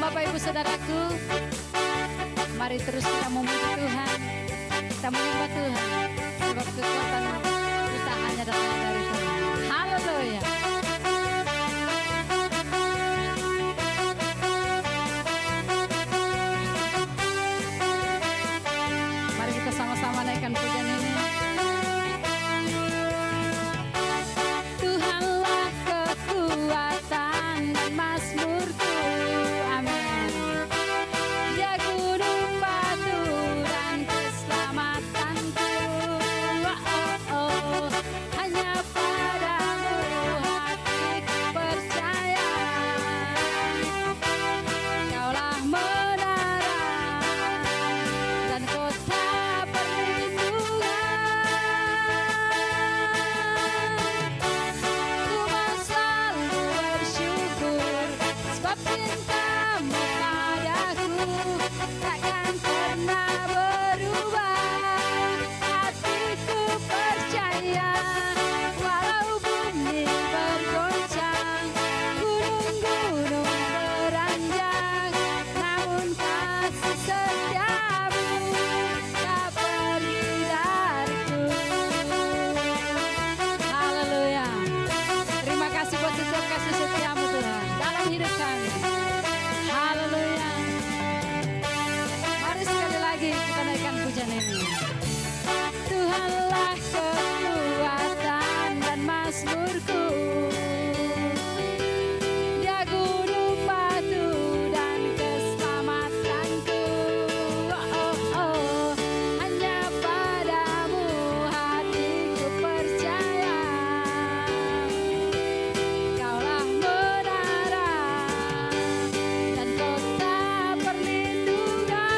Bapak Ibu Saudaraku, mari terus kita memuji Tuhan, kita menyembah Tuhan, sebab kekuatan kita hanya datang dari Tuhan. Haleluya. Mari kita sama-sama naikkan pujian ini. Tuhanlah kekuatan dan mazmurku. Tuhanlah kekuatan dan mazmurku, Dia gunung batu dan keselamatanku. Hanya padamu hatiku percaya, Kaulah menara dan kota perlindungan.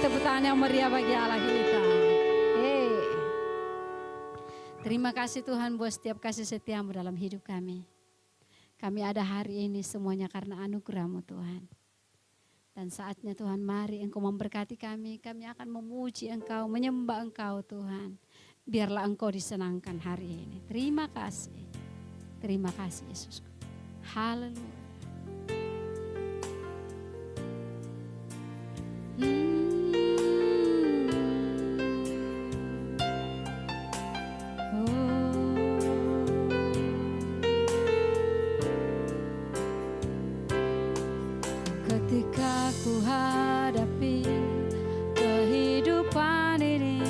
Tepuk tangan yang meriah bagi Allah kita. Terima kasih Tuhan buat setiap kasih setiamu dalam hidup kami. Kami ada hari ini semuanya karena anugerah-Mu Tuhan. Dan saatnya Tuhan, mari Engkau memberkati kami. Kami akan memuji Engkau, menyembah Engkau Tuhan. Biarlah Engkau disenangkan hari ini. Terima kasih. Terima kasih Yesus. Haleluya. Ketika ku hadapi kehidupan ini,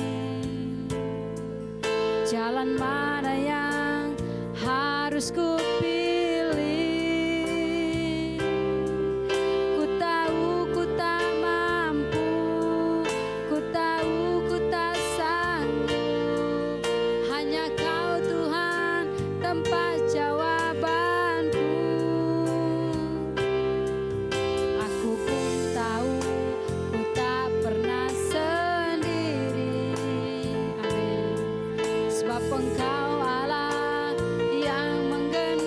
jalan mana yang harus ku pilih? Ku tahu ku tak mampu, ku tahu ku tak sanggup. Hanya Kau Tuhan tempat jawabanku. Engkau Allah yang menggenapi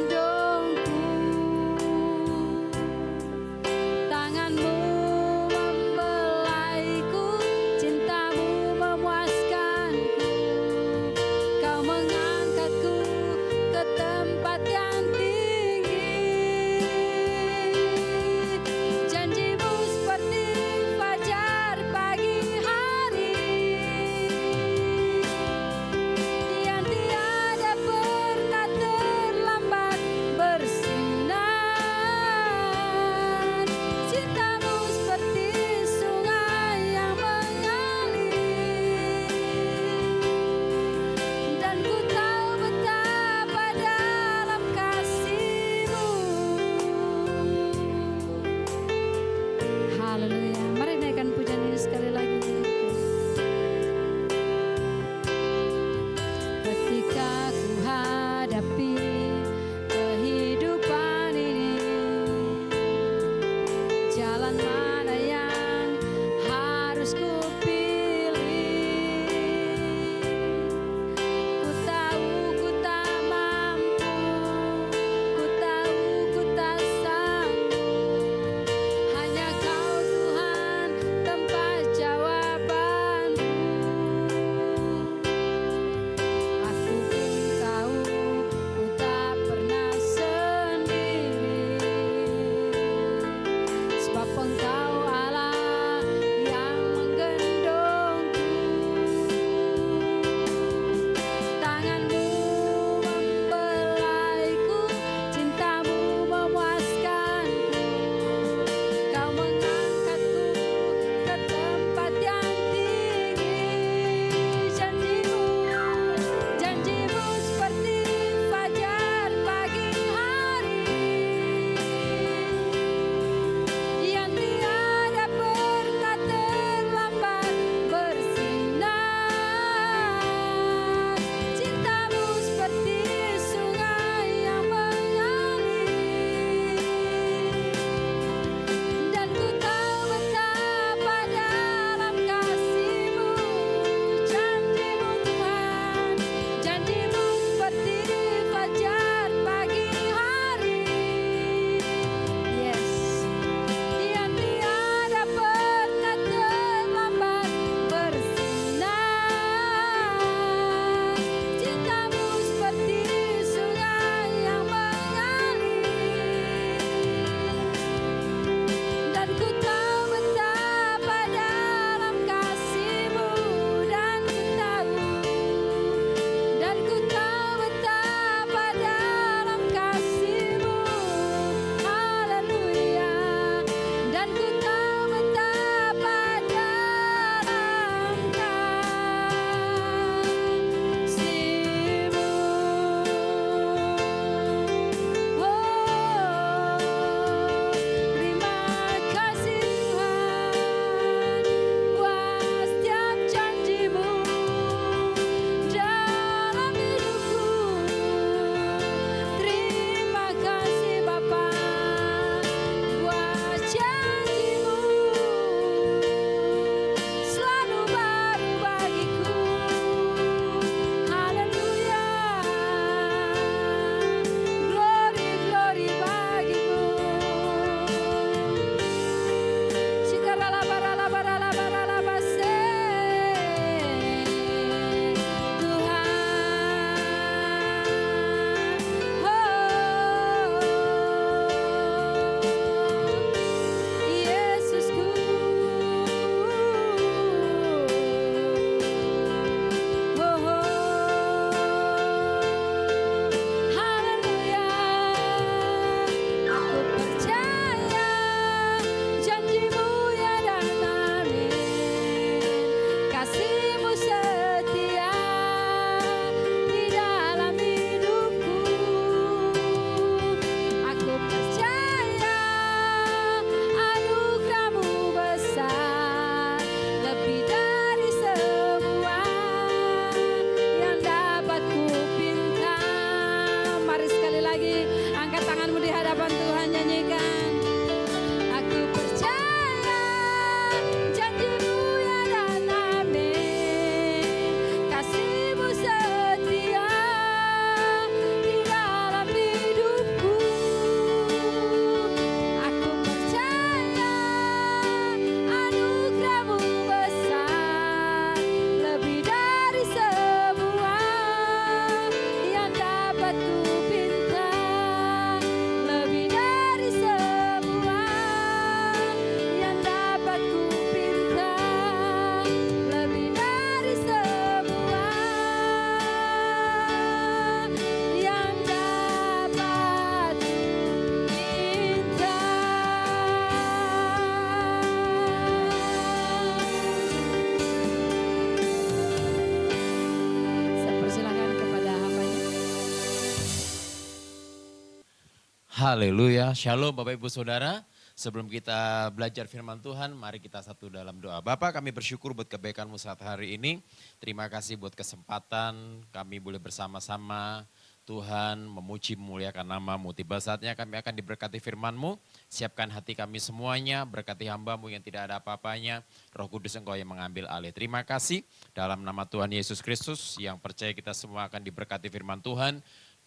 Haleluya, shalom Bapak Ibu Saudara. Sebelum kita belajar firman Tuhan, mari kita satu dalam doa. Bapak, kami bersyukur buat kebaikan-Mu saat hari ini. Terima kasih buat kesempatan kami boleh bersama-sama Tuhan memuji memuliakan nama-Mu. Tiba saatnya kami akan diberkati firman-Mu. Siapkan hati kami semuanya, berkati hamba-Mu yang tidak ada apa-apanya. Roh Kudus Engkau yang mengambil alih. Terima kasih dalam nama Tuhan Yesus Kristus yang percaya kita semua akan diberkati firman Tuhan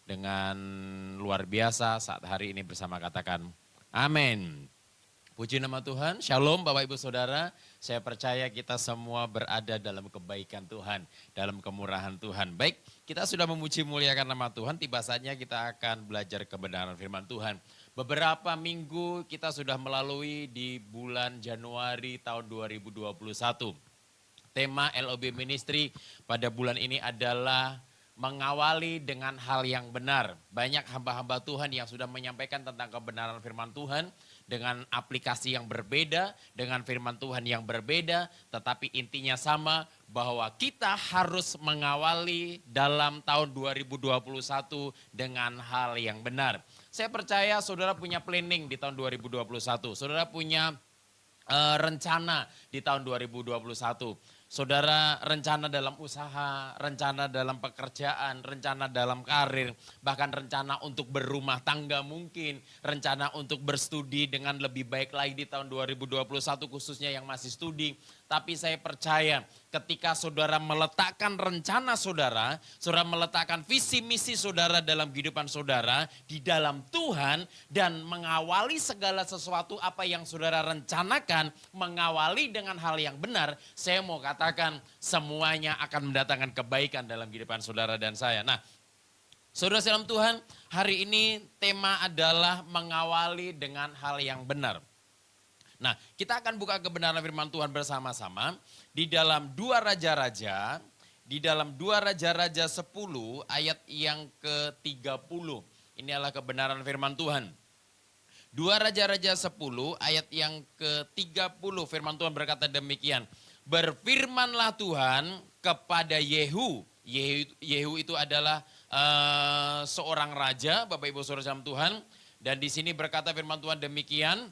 dengan luar biasa saat hari ini bersama, katakan amin. Puji nama Tuhan, shalom Bapak Ibu Saudara. Saya percaya kita semua berada dalam kebaikan Tuhan, dalam kemurahan Tuhan. Baik, kita sudah memuji muliakan nama Tuhan, tiba saatnya kita akan belajar kebenaran firman Tuhan. Beberapa minggu kita sudah melalui di bulan Januari tahun 2021. Tema LOB Ministry pada bulan ini adalah mengawali dengan hal yang benar. Banyak hamba-hamba Tuhan yang sudah menyampaikan tentang kebenaran firman Tuhan dengan aplikasi yang berbeda, dengan firman Tuhan yang berbeda, tetapi intinya sama bahwa kita harus mengawali dalam tahun 2021 dengan hal yang benar. Saya percaya saudara punya planning di tahun 2021, saudara punya rencana di tahun 2021. Saudara rencana dalam usaha, rencana dalam pekerjaan, rencana dalam karir, bahkan rencana untuk berumah tangga mungkin, rencana untuk berstudi dengan lebih baik lagi di tahun 2021 khususnya yang masih studi. Tapi saya percaya ketika saudara meletakkan rencana saudara, saudara meletakkan visi misi saudara dalam kehidupan saudara di dalam Tuhan dan mengawali segala sesuatu apa yang saudara rencanakan, mengawali dengan hal yang benar, saya mau katakan semuanya akan mendatangkan kebaikan dalam kehidupan saudara dan saya. Nah, saudara dalam Tuhan, hari ini tema adalah mengawali dengan hal yang benar. Nah, kita akan buka kebenaran firman Tuhan bersama-sama di dalam 2 Raja-Raja, di dalam 2 Raja-Raja 10 ayat yang ke-30. Ini adalah kebenaran firman Tuhan. 2 Raja-Raja 10 ayat yang ke-30, firman Tuhan berkata demikian. Berfirmanlah Tuhan kepada Yehu. Yehu itu adalah seorang raja, Bapak Ibu Saudara dalam Tuhan. Dan di sini berkata firman Tuhan demikian.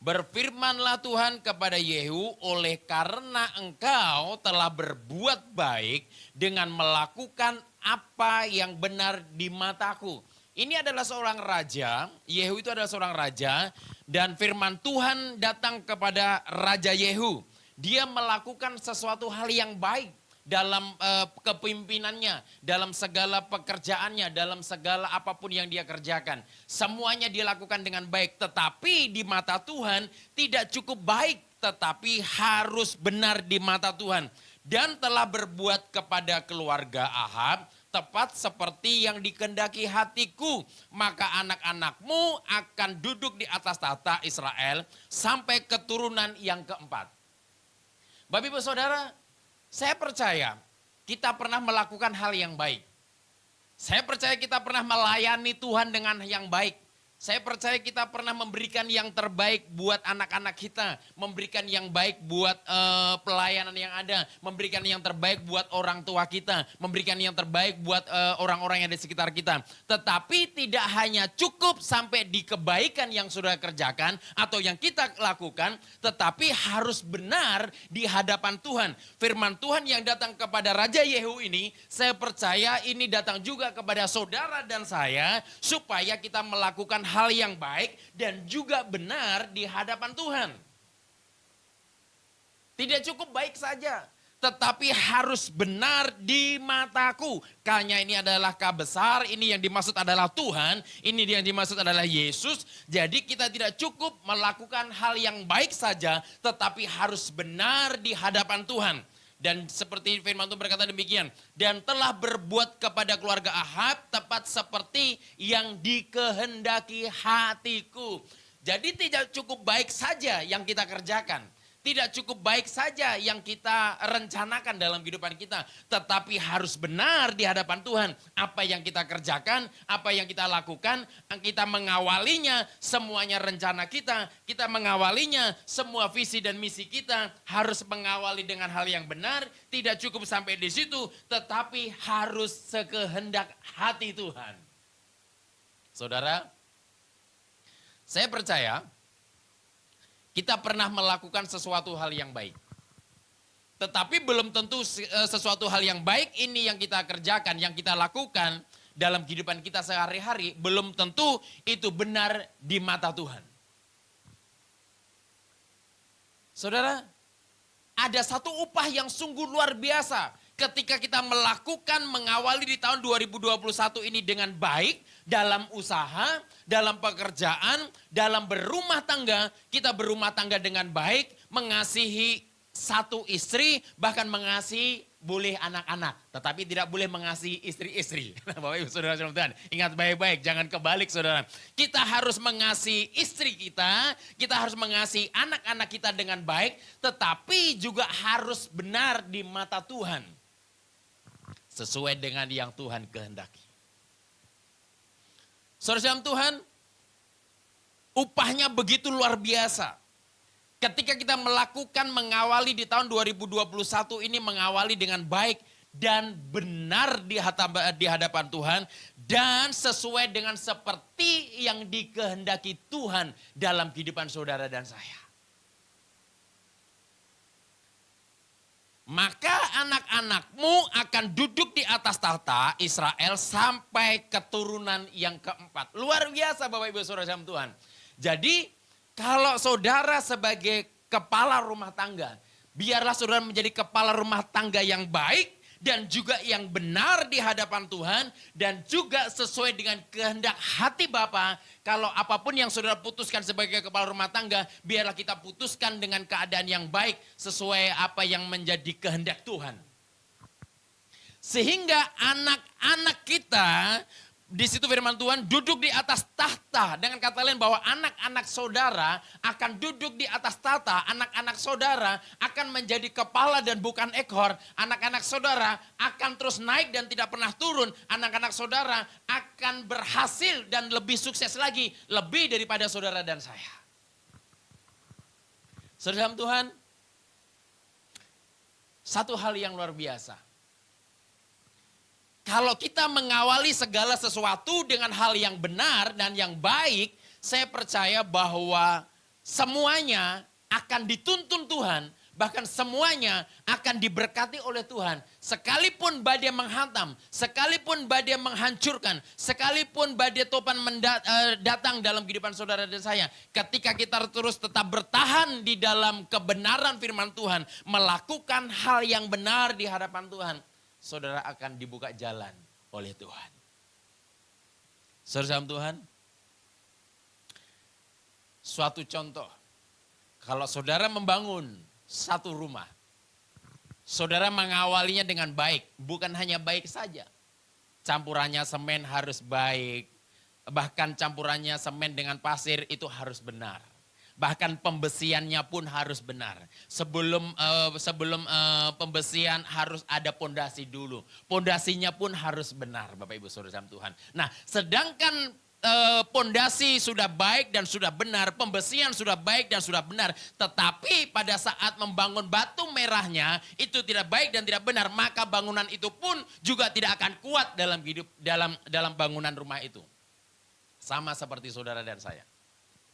Berfirmanlah Tuhan kepada Yehu, oleh karena engkau telah berbuat baik dengan melakukan apa yang benar di mataku. Ini adalah seorang raja, Yehu itu adalah seorang raja, dan firman Tuhan datang kepada Raja Yehu. Dia melakukan sesuatu hal yang baik dalam kepimpinannya, dalam segala pekerjaannya, dalam segala apapun yang dia kerjakan. Semuanya dia lakukan dengan baik, tetapi di mata Tuhan tidak cukup baik, tetapi harus benar di mata Tuhan. Dan telah berbuat kepada keluarga Ahab, tepat seperti yang dikehendaki hatiku. Maka anak-anakmu akan duduk di atas tahta Israel sampai keturunan yang keempat. Bapak Ibu Saudara, saya percaya kita pernah melakukan hal yang baik. Saya percaya kita pernah melayani Tuhan dengan yang baik. Saya percaya kita pernah memberikan yang terbaik buat anak-anak kita. Memberikan yang baik buat pelayanan yang ada. Memberikan yang terbaik buat orang tua kita. Memberikan yang terbaik buat orang-orang yang ada di sekitar kita. Tetapi tidak hanya cukup sampai di kebaikan yang sudah kerjakan atau yang kita lakukan. Tetapi harus benar di hadapan Tuhan. Firman Tuhan yang datang kepada Raja Yehu ini, saya percaya ini datang juga kepada saudara dan saya. Supaya kita melakukan hal yang baik dan juga benar di hadapan Tuhan. Tidak cukup baik saja, tetapi harus benar di mataku. Karena ini adalah K besar, ini yang dimaksud adalah Tuhan, ini yang dimaksud adalah Yesus. Jadi kita tidak cukup melakukan hal yang baik saja, tetapi harus benar di hadapan Tuhan. Dan seperti firman Tuhan berkata demikian. Dan telah berbuat kepada keluarga Ahab tepat seperti yang dikehendaki hatiku. Jadi tidak cukup baik saja yang kita kerjakan. Tidak cukup baik saja yang kita rencanakan dalam kehidupan kita. Tetapi harus benar di hadapan Tuhan. Apa yang kita kerjakan, apa yang kita lakukan, kita mengawalinya, semuanya rencana kita. Kita mengawalinya, semua visi dan misi kita harus mengawali dengan hal yang benar. Tidak cukup sampai di situ, tetapi harus sekehendak hati Tuhan. Saudara, Saya percaya kita pernah melakukan sesuatu hal yang baik. Tetapi belum tentu sesuatu hal yang baik ini yang kita kerjakan, yang kita lakukan dalam kehidupan kita sehari-hari, belum tentu itu benar di mata Tuhan. Saudara, ada satu upah yang sungguh luar biasa ketika kita melakukan mengawali di tahun 2021 ini dengan baik dalam usaha, dalam pekerjaan, dalam berumah tangga. Kita berumah tangga dengan baik, mengasihi satu istri, bahkan mengasihi boleh anak-anak, tetapi tidak boleh mengasihi istri-istri. Bapak Ibu Saudara Tuhan, ingat baik-baik, jangan kebalik saudara. Kita harus mengasihi istri kita harus mengasihi anak-anak kita dengan baik, tetapi juga harus benar di mata Tuhan. Sesuai dengan yang Tuhan kehendaki. Saudara Tuhan, upahnya begitu luar biasa. Ketika kita melakukan mengawali di tahun 2021 ini mengawali dengan baik dan benar di hadapan Tuhan dan sesuai dengan seperti yang dikehendaki Tuhan dalam kehidupan saudara dan saya. Maka anak-anakmu akan duduk di atas tahta Israel sampai keturunan yang keempat. Luar biasa Bapak Ibu Saudara Tuhan. Jadi kalau saudara sebagai kepala rumah tangga, biarlah saudara menjadi kepala rumah tangga yang baik dan juga yang benar di hadapan Tuhan dan juga sesuai dengan kehendak hati Bapa. Kalau apapun yang saudara putuskan sebagai kepala rumah tangga, biarlah kita putuskan dengan keadaan yang baik sesuai apa yang menjadi kehendak Tuhan. Sehingga anak-anak kita, di situ firman Tuhan duduk di atas tahta. Dengan kata lain bahwa anak-anak saudara akan duduk di atas tahta. Anak-anak saudara akan menjadi kepala dan bukan ekor. Anak-anak saudara akan terus naik dan tidak pernah turun. Anak-anak saudara akan berhasil dan lebih sukses lagi. Lebih daripada saudara dan saya. Saudara dalam Tuhan, satu hal yang luar biasa. Kalau kita mengawali segala sesuatu dengan hal yang benar dan yang baik, saya percaya bahwa semuanya akan dituntun Tuhan, bahkan semuanya akan diberkati oleh Tuhan. Sekalipun badai menghantam, sekalipun badai menghancurkan, sekalipun badai topan datang dalam kehidupan saudara dan saya. Ketika kita terus tetap bertahan di dalam kebenaran firman Tuhan, melakukan hal yang benar di hadapan Tuhan, saudara akan dibuka jalan oleh Tuhan. Saudara dalam Tuhan, suatu contoh, kalau saudara membangun satu rumah, saudara mengawalinya dengan baik, bukan hanya baik saja. Campurannya semen harus baik, bahkan campurannya semen dengan pasir itu harus benar. Bahkan pembesiannya pun harus benar. Sebelum pembesian harus ada pondasi dulu. Pondasinya pun harus benar Bapak Ibu Saudara dalam Tuhan. Nah sedangkan pondasi sudah baik dan sudah benar. Pembesian sudah baik dan sudah benar. Tetapi pada saat membangun batu merahnya itu tidak baik dan tidak benar. Maka bangunan itu pun juga tidak akan kuat dalam bangunan rumah itu. Sama seperti saudara dan saya.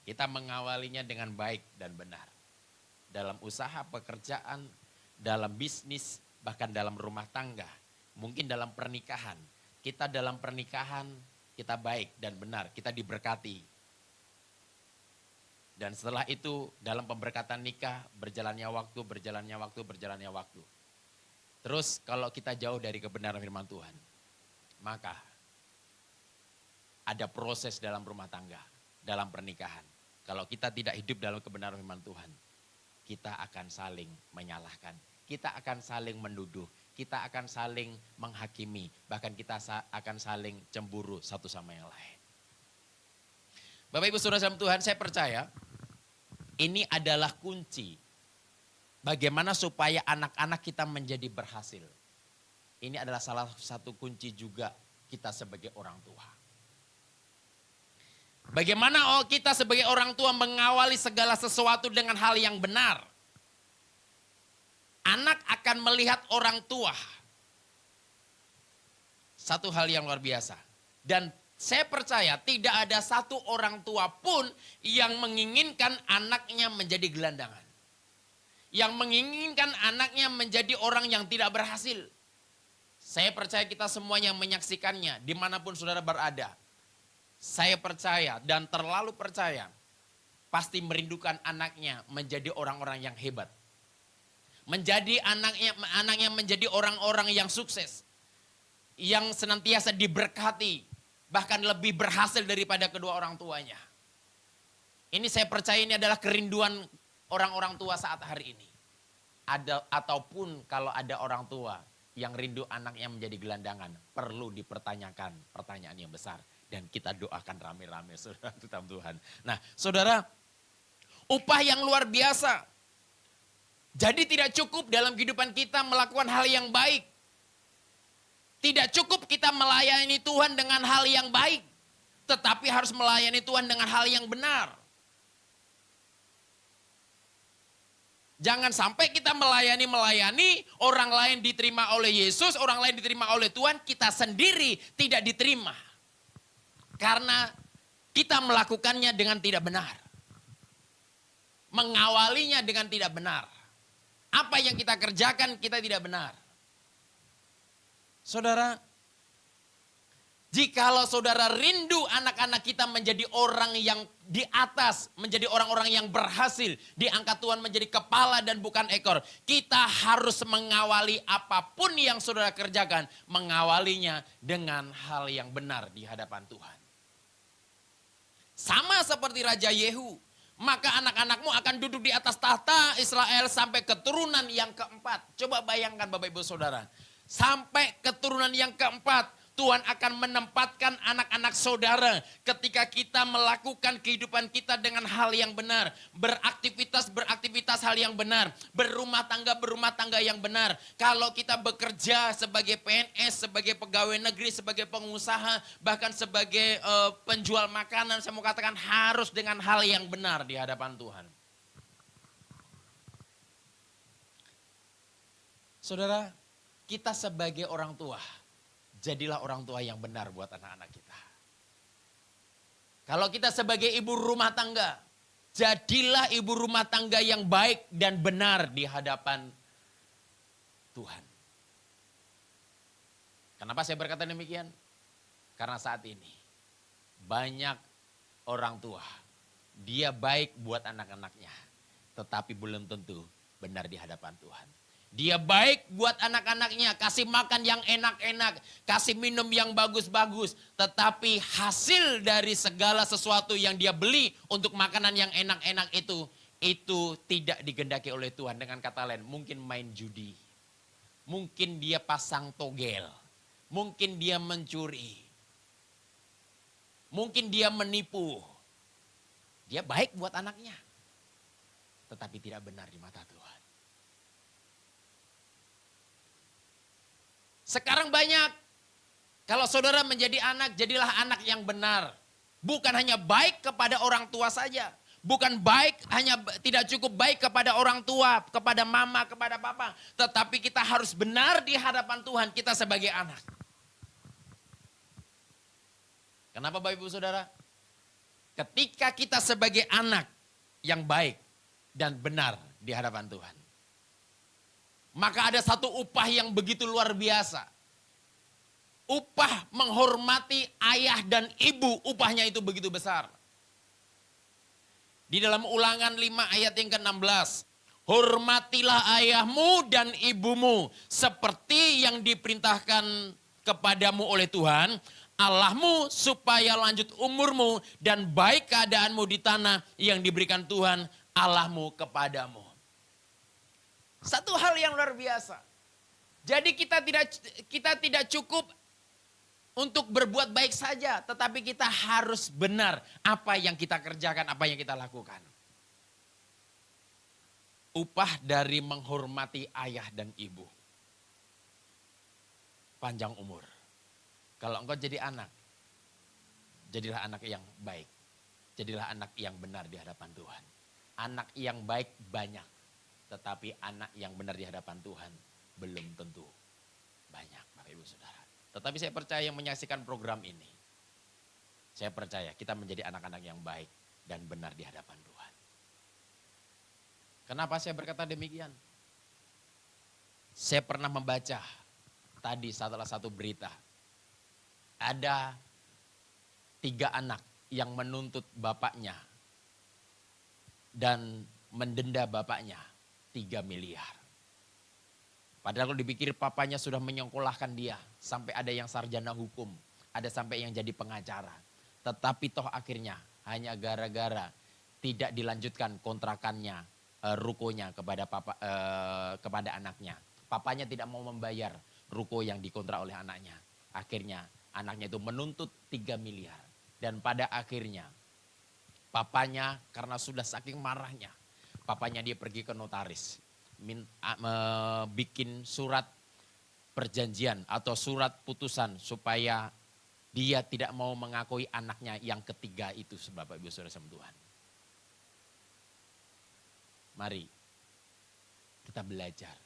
Kita mengawalinya dengan baik dan benar. Dalam usaha, pekerjaan, dalam bisnis, bahkan dalam rumah tangga. Mungkin dalam pernikahan. Kita dalam pernikahan, kita baik dan benar. Kita diberkati. Dan setelah itu dalam pemberkatan nikah, berjalannya waktu. Terus kalau kita jauh dari kebenaran firman Tuhan, maka ada proses dalam rumah tangga, dalam pernikahan. Kalau kita tidak hidup dalam kebenaran firman Tuhan, kita akan saling menyalahkan. Kita akan saling menuduh. Kita akan saling menghakimi. Bahkan kita akan saling cemburu satu sama yang lain. Bapak Ibu Saudara dalam Tuhan, saya percaya ini adalah kunci. Bagaimana supaya anak-anak kita menjadi berhasil. Ini adalah salah satu kunci juga kita sebagai orang tua. Bagaimana kita sebagai orang tua mengawali segala sesuatu dengan hal yang benar. Anak akan melihat orang tua. Satu hal yang luar biasa. Dan Saya percaya tidak ada satu orang tua pun yang menginginkan anaknya menjadi gelandangan. Yang menginginkan anaknya menjadi orang yang tidak berhasil. Saya percaya kita semuanya menyaksikannya dimanapun saudara berada. Saya percaya dan terlalu percaya pasti merindukan anaknya menjadi orang-orang yang hebat. Menjadi anaknya menjadi orang-orang yang sukses. Yang senantiasa diberkati. Bahkan lebih berhasil daripada kedua orang tuanya. Ini saya percaya ini adalah kerinduan orang-orang tua saat hari ini. Ataupun kalau ada orang tua yang rindu anaknya menjadi gelandangan, perlu dipertanyakan pertanyaan yang besar. Dan kita doakan rame-rame saudara Tuhan. Nah saudara, upah yang luar biasa. Jadi tidak cukup dalam kehidupan kita melakukan hal yang baik. Tidak cukup kita melayani Tuhan dengan hal yang baik. Tetapi harus melayani Tuhan dengan hal yang benar. Jangan sampai kita melayani, orang lain diterima oleh Yesus, orang lain diterima oleh Tuhan, kita sendiri tidak diterima. Karena kita melakukannya dengan tidak benar. Mengawalinya dengan tidak benar. Apa yang kita kerjakan kita tidak benar. Saudara, jikalau saudara rindu anak-anak kita menjadi orang yang di atas, menjadi orang-orang yang berhasil, diangkat Tuhan menjadi kepala dan bukan ekor. Kita harus mengawali apapun yang saudara kerjakan, mengawalinya dengan hal yang benar di hadapan Tuhan. Sama seperti Raja Yehu. Maka anak-anakmu akan duduk di atas tahta Israel sampai keturunan yang keempat. Coba bayangkan Bapak Ibu Saudara. Sampai keturunan yang keempat. Tuhan akan menempatkan anak-anak saudara ketika kita melakukan kehidupan kita dengan hal yang benar. Beraktivitas hal yang benar. Berumah tangga yang benar. Kalau kita bekerja sebagai PNS, sebagai pegawai negeri, sebagai pengusaha, bahkan sebagai penjual makanan, saya mau katakan harus dengan hal yang benar di hadapan Tuhan. Saudara, kita sebagai orang tua, jadilah orang tua yang benar buat anak-anak kita. Kalau kita sebagai ibu rumah tangga, jadilah ibu rumah tangga yang baik dan benar di hadapan Tuhan. Kenapa saya berkata demikian? Karena saat ini banyak orang tua, dia baik buat anak-anaknya, tetapi belum tentu benar di hadapan Tuhan. Dia baik buat anak-anaknya, kasih makan yang enak-enak, kasih minum yang bagus-bagus. Tetapi hasil dari segala sesuatu yang dia beli untuk makanan yang enak-enak itu tidak digendaki oleh Tuhan. Dengan kata lain, mungkin main judi. Mungkin dia pasang togel. Mungkin dia mencuri. Mungkin dia menipu. Dia baik buat anaknya. Tetapi tidak benar di mata Tuhan. Sekarang banyak, kalau saudara menjadi anak, jadilah anak yang benar. Bukan hanya baik kepada orang tua saja. Bukan baik, tidak cukup baik kepada orang tua, kepada mama, kepada papa. Tetapi kita harus benar di hadapan Tuhan, kita sebagai anak. Kenapa Bapak Ibu Saudara? Ketika kita sebagai anak yang baik dan benar di hadapan Tuhan. Maka ada satu upah yang begitu luar biasa. Upah menghormati ayah dan ibu, upahnya itu begitu besar. Di dalam Ulangan 5 ayat yang ke-16. Hormatilah ayahmu dan ibumu seperti yang diperintahkan kepadamu oleh Tuhan Allahmu supaya lanjut umurmu dan baik keadaanmu di tanah yang diberikan Tuhan Allahmu kepadamu. Satu hal yang luar biasa. Jadi kita tidak cukup untuk berbuat baik saja, tetapi kita harus benar apa yang kita kerjakan, apa yang kita lakukan. Upah dari menghormati ayah dan ibu. Panjang umur. Kalau engkau jadi anak, jadilah anak yang baik. Jadilah anak yang benar di hadapan Tuhan. Anak yang baik banyak. Tetapi anak yang benar di hadapan Tuhan belum tentu banyak Bapak Ibu Saudara. Tetapi saya percaya yang menyaksikan program ini. Saya percaya kita menjadi anak-anak yang baik dan benar di hadapan Tuhan. Kenapa saya berkata demikian? Saya pernah membaca tadi salah satu berita. Ada 3 anak yang menuntut bapaknya dan mendenda bapaknya 3 miliar. Padahal kalau dipikir papanya sudah menyengkolahkan dia. Sampai ada yang sarjana hukum. Ada sampai yang jadi pengacara. Tetapi toh akhirnya hanya gara-gara tidak dilanjutkan kontrakannya, rukonya kepada anaknya. Papanya tidak mau membayar ruko yang dikontrak oleh anaknya. Akhirnya anaknya itu menuntut 3 miliar. Dan pada akhirnya papanya karena sudah saking marahnya. Papanya dia pergi ke notaris. Bikin surat perjanjian atau surat putusan supaya dia tidak mau mengakui anaknya yang ketiga itu, Bapak Ibu Saudara sama Tuhan. Mari kita belajar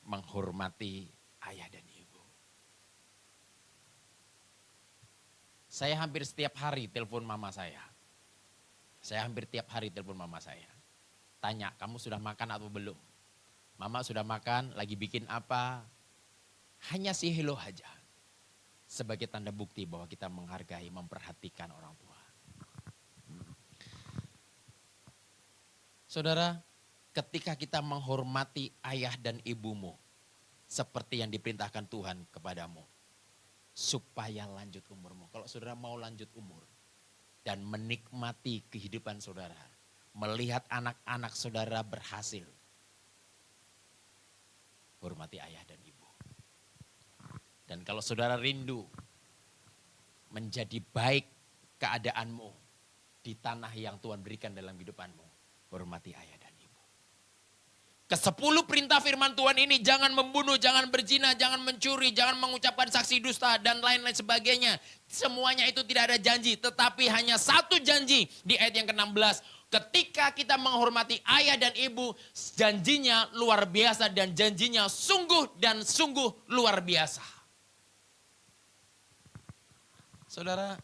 menghormati ayah dan ibu. Saya hampir setiap hari telepon mama saya. Saya hampir tiap hari telepon mama saya. Tanya, kamu sudah makan atau belum? Mama sudah makan, lagi bikin apa? Hanya si hello aja. Sebagai tanda bukti bahwa kita menghargai, memperhatikan orang tua. Saudara, ketika kita menghormati ayah dan ibumu, seperti yang diperintahkan Tuhan kepadamu, supaya lanjut umurmu. Kalau saudara mau lanjut umur dan menikmati kehidupan saudara, melihat anak-anak saudara berhasil, hormati ayah dan ibu. Dan kalau saudara rindu menjadi baik keadaanmu di tanah yang Tuhan berikan dalam kehidupanmu, hormati ayah dan ibu. Ke-10 perintah firman Tuhan ini, jangan membunuh, jangan berzina, jangan mencuri, jangan mengucapkan saksi dusta, dan lain-lain sebagainya. Semuanya itu tidak ada janji, tetapi hanya satu janji di ayat yang ke-16. Ketika kita menghormati ayah dan ibu, janjinya luar biasa dan janjinya sungguh dan sungguh luar biasa. Saudara,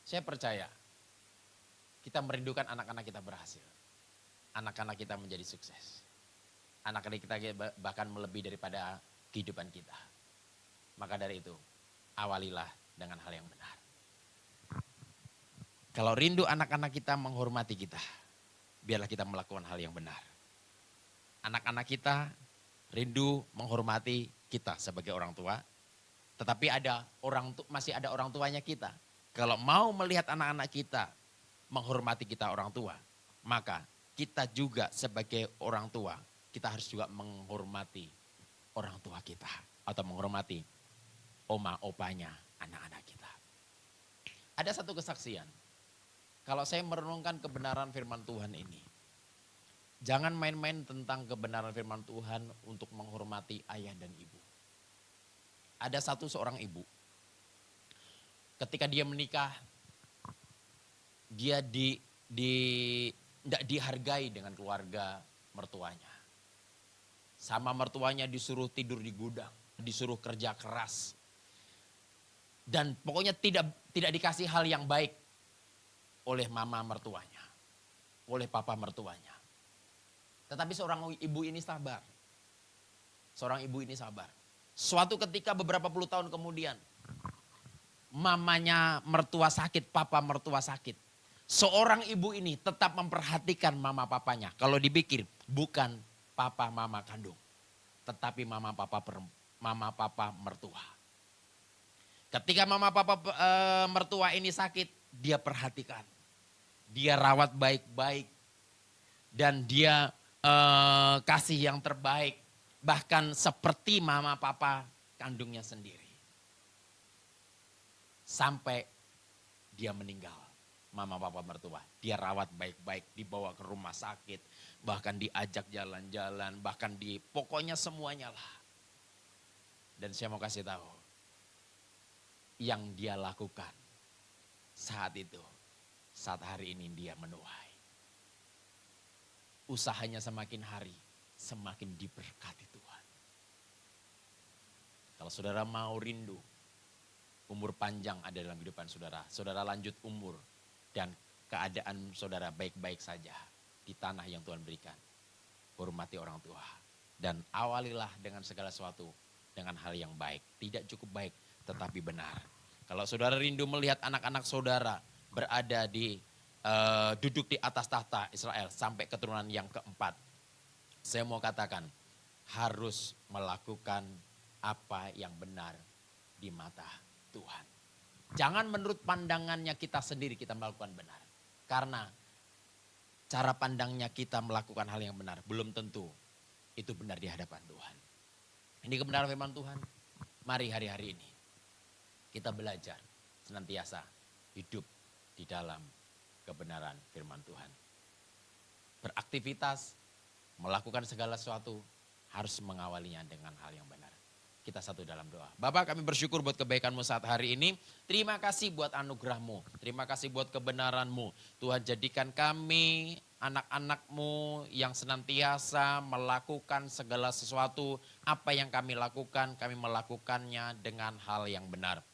saya percaya kita merindukan anak-anak kita berhasil. Anak-anak kita menjadi sukses. Anak-anak kita bahkan melebihi daripada kehidupan kita. Maka dari itu, awalilah dengan hal yang benar. Kalau rindu anak-anak kita menghormati kita, biarlah kita melakukan hal yang benar. Anak-anak kita rindu menghormati kita sebagai orang tua, tetapi masih ada orang tuanya kita. Kalau mau melihat anak-anak kita menghormati kita orang tua, maka kita juga sebagai orang tua, kita harus juga menghormati orang tua kita. Atau menghormati oma, opanya, anak-anak kita. Ada satu kesaksian. Kalau saya merenungkan kebenaran firman Tuhan ini, jangan main-main tentang kebenaran firman Tuhan untuk menghormati ayah dan ibu. Ada seorang ibu, ketika dia menikah, dia tidak dihargai dengan keluarga mertuanya. Sama mertuanya disuruh tidur di gudang, disuruh kerja keras. Dan pokoknya tidak dikasih hal yang baik oleh mama mertuanya, oleh papa mertuanya. Tetapi seorang ibu ini sabar. Seorang ibu ini sabar. Suatu ketika beberapa puluh tahun kemudian, mamanya mertua sakit, papa mertua sakit. Seorang ibu ini tetap memperhatikan mama papanya. Kalau dipikir bukan papa mama kandung, tetapi mama papa mertua. Ketika mama papa mertua ini sakit, dia perhatikan. Dia rawat baik-baik. Dan dia kasih yang terbaik. Bahkan seperti mama papa kandungnya sendiri. Sampai dia meninggal. Mama papa mertua. Dia rawat baik-baik. Dibawa ke rumah sakit. Bahkan diajak jalan-jalan. Bahkan pokoknya semuanya lah. Dan saya mau kasih tahu. Yang dia lakukan saat itu. Saat hari ini dia menuai. Usahanya semakin hari semakin diberkati Tuhan. Kalau saudara mau rindu umur panjang ada dalam kehidupan saudara. Saudara lanjut umur dan keadaan saudara baik-baik saja di tanah yang Tuhan berikan. Hormati orang tua dan awalilah dengan segala sesuatu dengan hal yang baik. Tidak cukup baik tetapi benar. Kalau saudara rindu melihat anak-anak saudara berada di duduk di atas tahta Israel sampai keturunan yang keempat. Saya mau katakan harus melakukan apa yang benar di mata Tuhan. Jangan menurut pandangannya kita sendiri kita melakukan benar. Karena cara pandangnya kita melakukan hal yang benar belum tentu itu benar di hadapan Tuhan. Ini kebenaran firman Tuhan. Mari hari-hari ini kita belajar senantiasa hidup di dalam kebenaran firman Tuhan. Beraktivitas, melakukan segala sesuatu harus mengawalinya dengan hal yang benar. Kita satu dalam doa. Bapak, kami bersyukur buat kebaikan-Mu saat hari ini. Terima kasih buat anugerah-Mu. Terima kasih buat kebenaran-Mu. Tuhan, jadikan kami anak-anak-Mu yang senantiasa melakukan segala sesuatu. Apa yang kami lakukan, kami melakukannya dengan hal yang benar.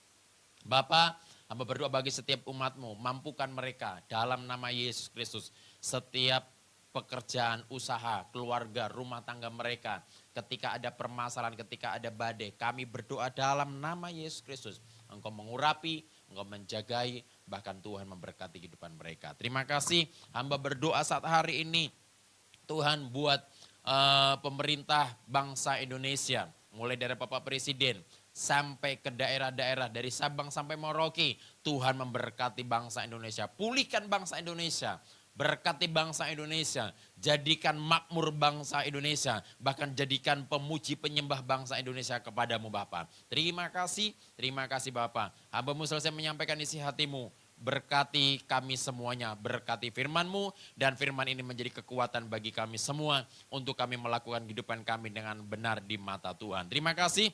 Bapak, hamba berdoa bagi setiap umat-Mu, mampukan mereka dalam nama Yesus Kristus. Setiap pekerjaan, usaha, keluarga, rumah tangga mereka. Ketika ada permasalahan, ketika ada badai, kami berdoa dalam nama Yesus Kristus. Engkau mengurapi, Engkau menjagai, bahkan Tuhan memberkati kehidupan mereka. Terima kasih, hamba berdoa saat hari ini. Tuhan buat pemerintah bangsa Indonesia, mulai dari Bapak Presiden, sampai ke daerah-daerah dari Sabang sampai Merauke. Tuhan memberkati bangsa Indonesia, pulihkan bangsa Indonesia, berkati bangsa Indonesia, jadikan makmur bangsa Indonesia, bahkan jadikan pemuji penyembah bangsa Indonesia kepadamu Bapa. Terima kasih Bapa. Hamba-Mu selesai menyampaikan isi hati-Mu. Berkati kami semuanya, berkati firman-Mu dan firman ini menjadi kekuatan bagi kami semua untuk kami melakukan kehidupan kami dengan benar di mata Tuhan. Terima kasih.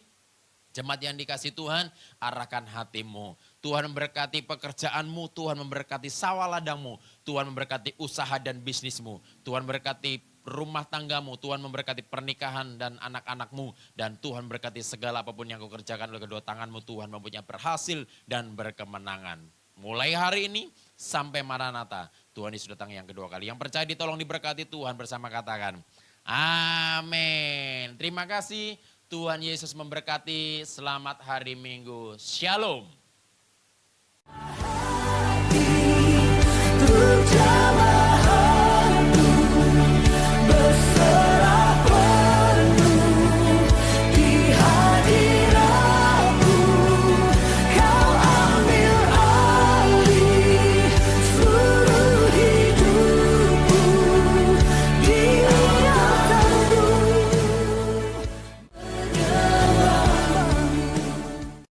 Jemaat yang dikasih Tuhan, arahkan hatimu. Tuhan memberkati pekerjaanmu, Tuhan memberkati sawah ladangmu, Tuhan memberkati usaha dan bisnismu, Tuhan memberkati rumah tanggamu, Tuhan memberkati pernikahan dan anak-anakmu, dan Tuhan memberkati segala apapun yang kau kerjakan oleh kedua tanganmu, Tuhan mempunyai berhasil dan berkemenangan. Mulai hari ini sampai Maranatha, Tuhan Yesus datang yang kedua kali. Yang percaya ditolong diberkati Tuhan bersama katakan, amin. Terima kasih. Tuhan Yesus memberkati, selamat hari Minggu. Shalom.